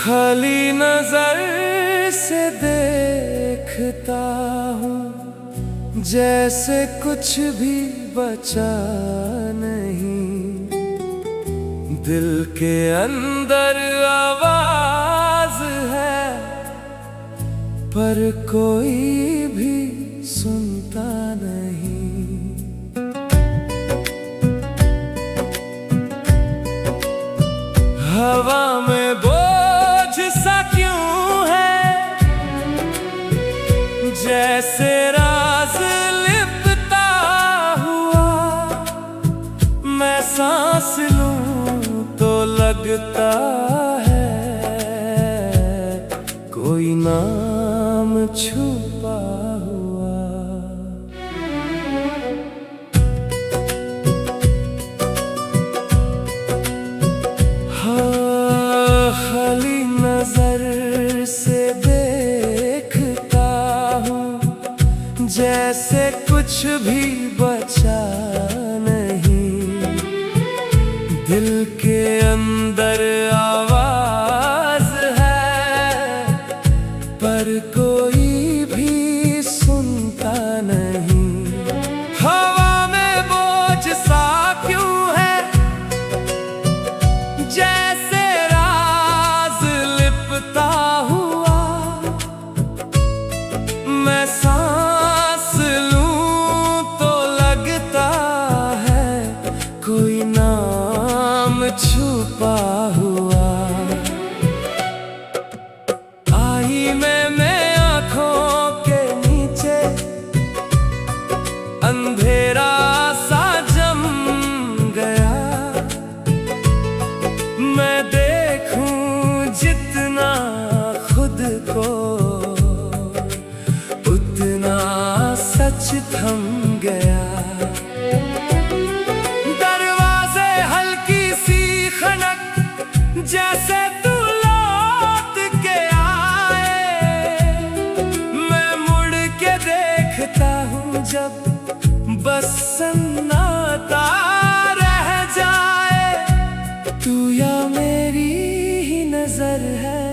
खाली नजर से देखता हूँ जैसे कुछ भी बचा नहीं। दिल के अंदर आवाज है पर कोई भी सुनता नहीं। हवा में बोझ सा क्यों है, जैसे राज लिपटा हुआ। मैं सांस लूं तो लगता है कोई नाम छुपा हुआ। खाली नजर से देखता हूँ जैसे कुछ भी बचा नहीं। दिल के अंदर आवाज है पर कोई भी सुनता नहीं। हवा में बोझ सा क्यों है, जैसे हुआ। मैं सांस लूं तो लगता है कोई नाम छुपा हुआ। आई मैं आंखों के नीचे अंधेरा सा जम गया। मैं देखूं जितना खुद को उतना सच थम गया। दरवाजे हल्की सी खनक जैसे तू लौट के आए। मैं मुड़ के देखता हूँ जब बस सन्नाटा रह जाए। तू या मेरी ही नजर है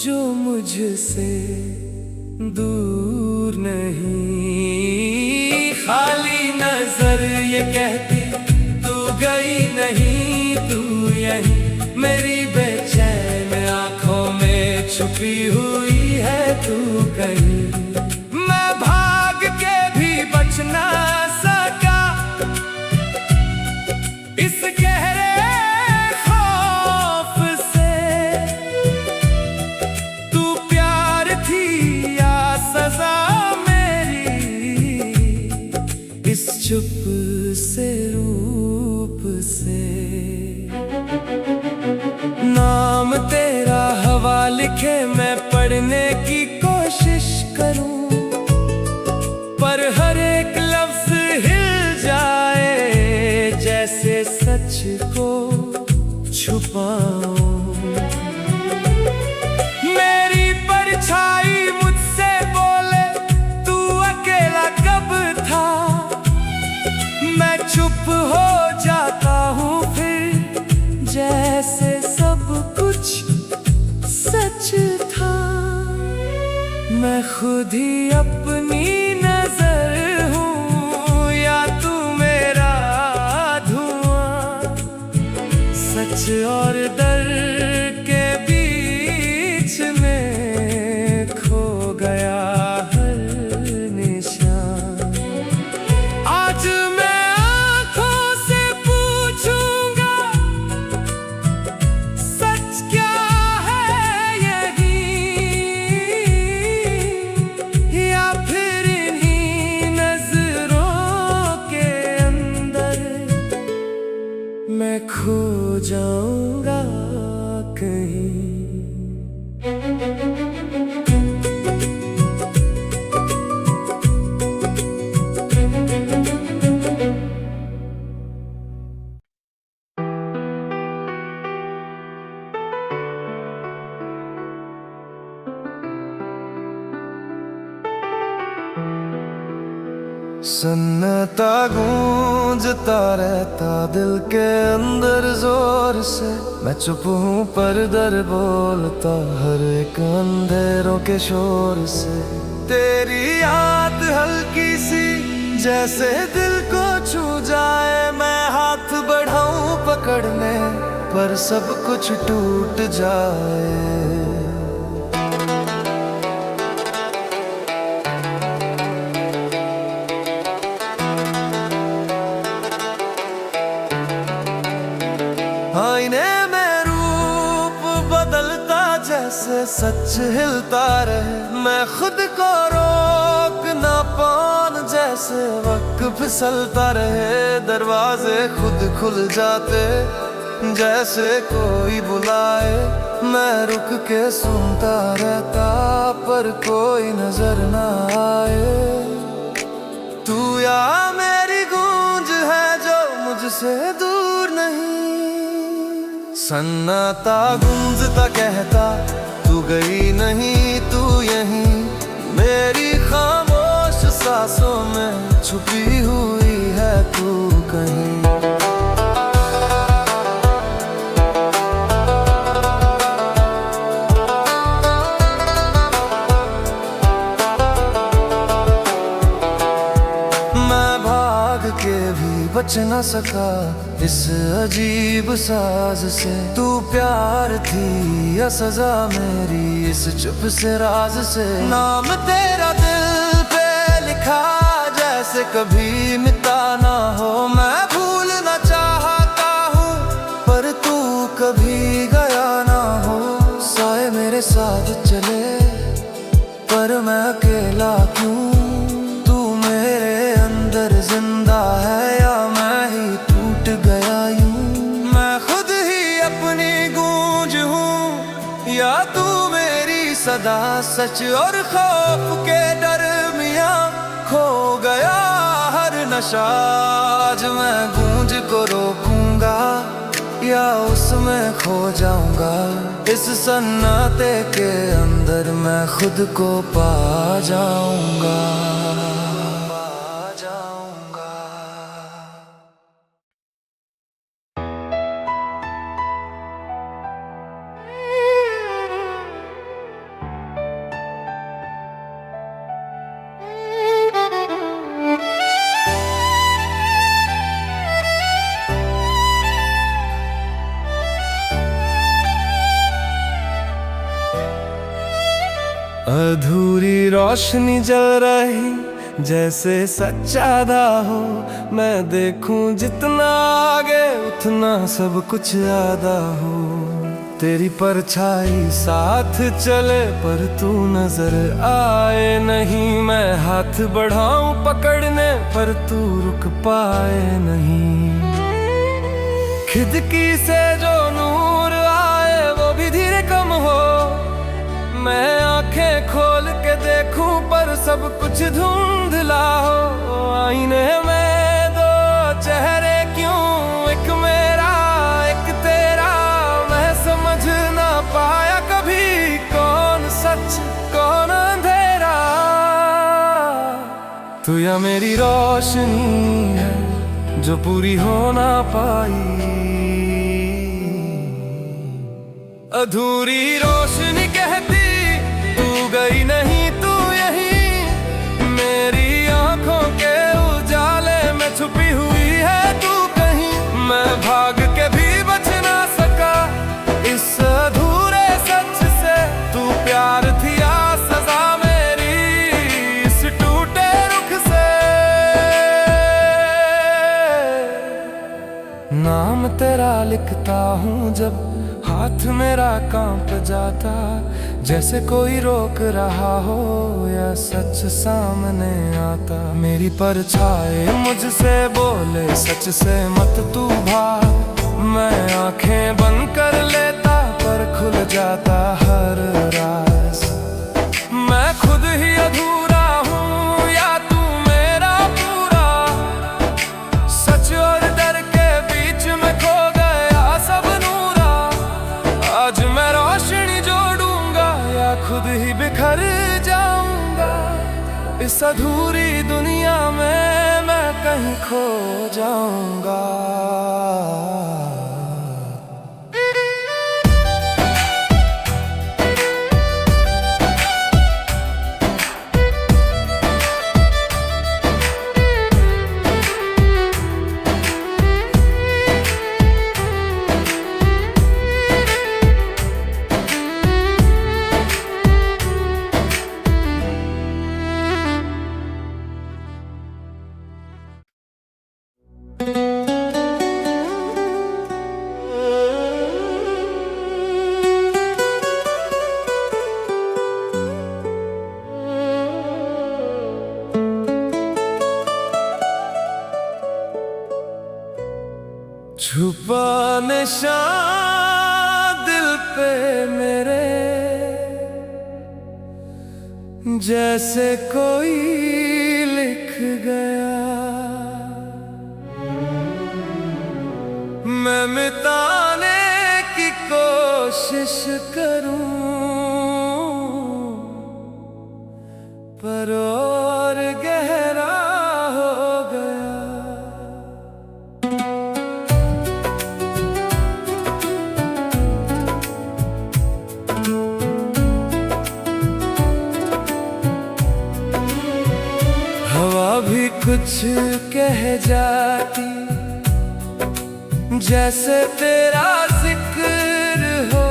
जो मुझसे दूर नहीं। खाली नजर ये कहती तू गई नहीं, तू यही मेरी बेचैन आंखों में छुपी हुई है तू कहीं। मैं भाग के भी बच ना सका इस गहरे चुप से रूप से। नाम तेरा हवा लिखे मैं पढ़ने की कोशिश करूं, पर हर एक लफ्ज हिल जाए जैसे सच को छुपाऊं। मेरी परछाई मुझसे बोले तू अकेला कब था। मैं चुप हो जाता हूँ फिर जैसे सब कुछ सच था। मैं खुद ही अपनी नजर हूँ या तू मेरा धुआं। सच और डर के बीच में खो गया हर निशान। आज मैं खो जाऊंगा सन्नाटा गूंजता रहता दिल के अंदर जोर से। मैं चुप हूँ पर दर बोलता हर एक अंधेरों के शोर से। तेरी याद हल्की सी जैसे दिल को छू जाए। मैं हाथ बढ़ाऊं पकड़ने पर सब कुछ टूट जाए। आईने में रूप बदलता जैसे सच हिलता रहे। मैं खुद को रोक ना पाऊं जैसे वक्त फिसलता रहे। दरवाजे खुद खुल जाते जैसे कोई बुलाए। मैं रुक के सुनता रहता पर कोई नजर ना आए। तू या मेरी गूंज है जो मुझसे दूर नहीं। सन्नाटा गूंजता कहता तू गई नहीं तू यहीं। मेरी खामोश सांसों में छुपी हुई है तू कहीं। के भी बच न सका इस अजीब साज से। तू प्यार थी या सजा मेरी इस चुप से राज से। नाम तेरा दिल पे लिखा जैसे कभी मिटा ना हो। मैं भूलना चाहता हूँ पर तू कभी गया ना हो। साए मेरे साथ चले पर मैं अकेला क्यों। जिंदा है या मैं ही टूट गया यूं। मैं खुद ही अपनी गूंज हूँ या तू मेरी सदा। सच और खौफ के दरमियां खो गया हर नशा। आज मैं गूंज को रोकूंगा या उसमें खो जाऊंगा। इस सन्नाटे के अंदर मैं खुद को पा जाऊंगा। अधूरी रोशनी जल रही जैसे सच्चादा हो। मैं देखूं जितना आगे उतना सब कुछ आधा हो। तेरी परछाई साथ चले पर तू नजर आए नहीं। मैं हाथ बढ़ाऊं पकड़ने पर तू रुक पाए नहीं। खिड़की से जो नूर आए वो भी धीरे कम हो। मैं आंखें खोल के देखूं पर सब कुछ धुंधला हो। आईने में दो चेहरे क्यों एक मेरा एक तेरा। मैं समझ ना पाया कभी कौन सच कौन अंधेरा। तू या मेरी रोशनी है जो पूरी हो ना पाई। अधूरी रोशनी कहती तू गई नहीं तू यहीं। मेरी आंखों के उजाले में छुपी हुई है तू कहीं। मैं भाग के भी बच ना सका इस अधूरे सच से। तू प्यार थी या सजा मेरी इस टूटे रुख से। नाम तेरा लिखता हूँ जब हाथ मेरा कांप जाता। जैसे कोई रोक रहा हो या सच सामने आता। मेरी परछाई मुझसे बोले सच से मत तू भाग। मैं आंखें बंद कर लेता पर खुल जाता हर राज। मैं खुद ही अधूरा हूँ या तू मेरा पूरा। सच और डर के बीच में खो गया सब नूरा। आज मैं रोशनी जोड़ूंगा या खुद ही बिखर जाऊंगा इस अधूरी दुनिया में। कहीं खो जाऊंगा। छुपा निशान दिल पे मेरे, जैसे कोई लिख गया। मैं मिटाने की कोशिश करूं, पर और गहरा हो गया। हवा भी कुछ कह जाती, जैसे तेरा जिक्र हो।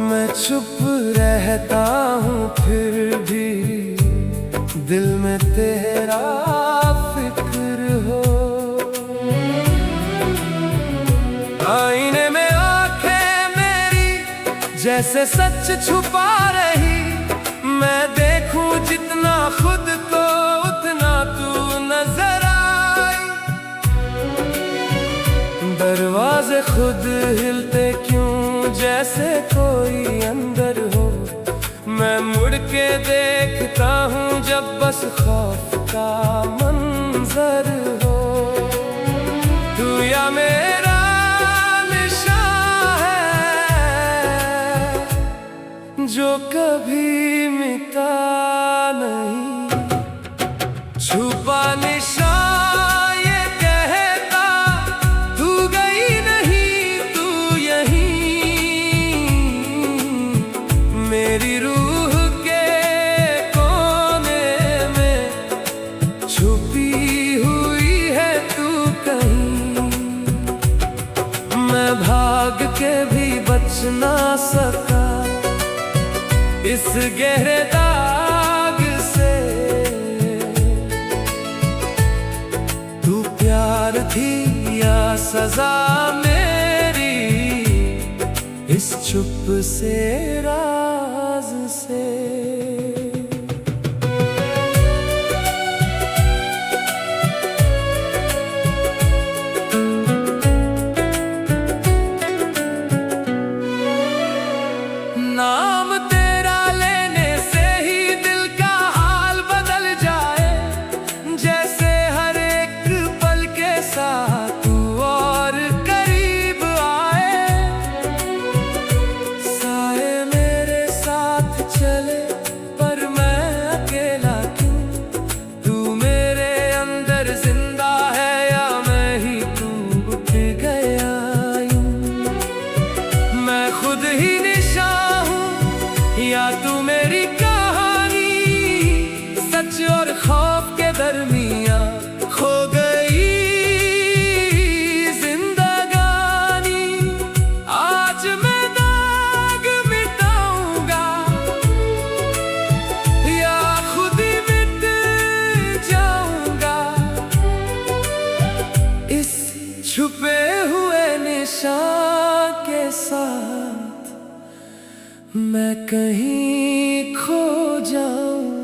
मैं चुप रहता हूँ फिर भी दिल में तेरा फिक्र हो। आईने में आंखें मेरी जैसे सच छुपा रही। मैं देखूं जितना खुद को उतना तू नजर आई। दरवाजे खुद हिलते क्यों जैसे कोई अंदर हो। मैं मुड़ के देखता हूँ जब बस खौफ का मंजर हो। तू या मेरा निशान है जो कभी मिटा नहीं। छुपा निशान ये कहता तू गई नहीं, तू यहीं मेरी रूह के कोने में छुपी हुई है तू कहीं। मैं भाग के भी बच ना सका इस गहरे दाग से। तू प्यार थी या सजा मेरी इस चुप से राज से। नाम तेरा लेने से ही दिल का हाल बदल जाए। जैसे हर एक पल के साथ तू और करीब आए। साए मेरे साथ चले पर मैं अकेला क्यों। तू मेरे अंदर जिंदा है या मैं ही टूट गया यूं। मैं खुद ही या तू मेरी कहानी सच और खौफ के दरमियां खो गई जिंदगानी। आज मैं दाग मिटाऊंगा या खुद ही मिट जाऊंगा। इस छुपे हुए निशान के साथ मैं कहीं खो जाऊं।